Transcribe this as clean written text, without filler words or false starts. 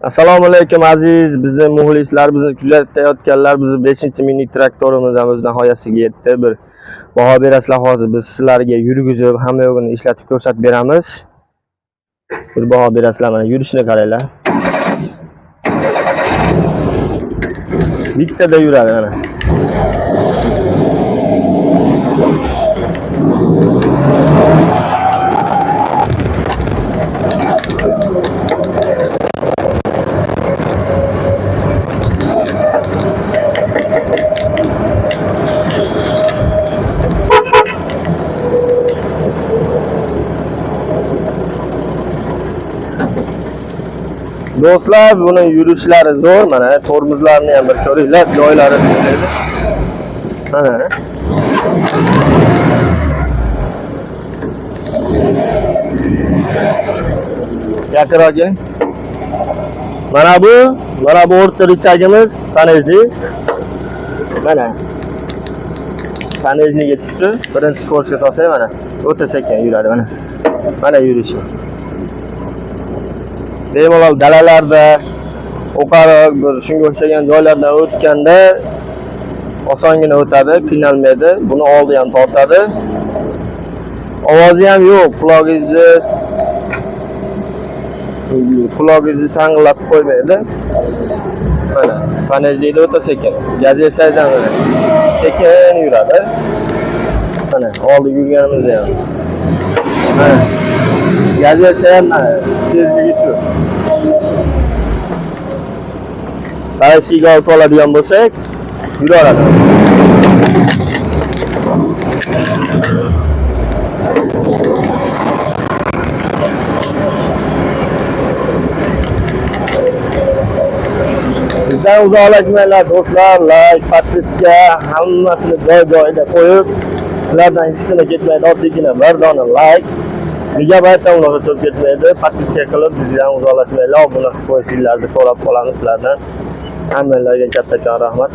Assalomu alaykum aziz bizni muxlislar, bizni kuzatayotganlar, bizni 5-mini traktorimiz ham o'z nihoyasiga yetdi. Bir baho berasizlar, hozir biz sizlarga yurgizib, hamma yo'g'ini ishlatib ko'rsatib beramiz. Bir baho berasizlar, mana yurishini qaranglar. Bittada yuradi mana. Do'stlar, buni yurishlari zo'r. Mana tormozlarni ham bir ko'ringlar, joylari tuzlaydi. Mana. Yaqinroq keling. Mana bu o'rta richagimiz, panejli. Mana. Panejliga tushdi. Birinchi skorsga solsak mana, o'ta sekin yuradi mana. Mana yurishi. Bemalol dalalarda, o'qariq bir shunga o'xshagan joylardan o'tganda osongina o'tadi, qiynalmaydi. Buni oldi ham tortadi. Ovozi ham yo'q, quloqingizni sang'illatib qo'ymaydi. Mana, panejlikda o'ta sekin. Gaz bersangiz ham sekin yuradi. Mana, oldi yurganimizda ham. Mana. Gaz bersa ham tezligi shu. Qaysiga olib oladigan bo'lsak, yuraveradi. Bizdan uzoqlashmanglar do'stlar, like, podpiska hammasini joy-joyida qo'yib, sizlardan hech nima ketmaydi, oddiygina bir dona like, megabaytdan uloqib ketmaydi. Podpiska qilib bizdan uzoqlashmanglar, obuna qilib qo'yishinglarni so'rab qolamiz sizlardan. Hammalarga kattakon rahmat.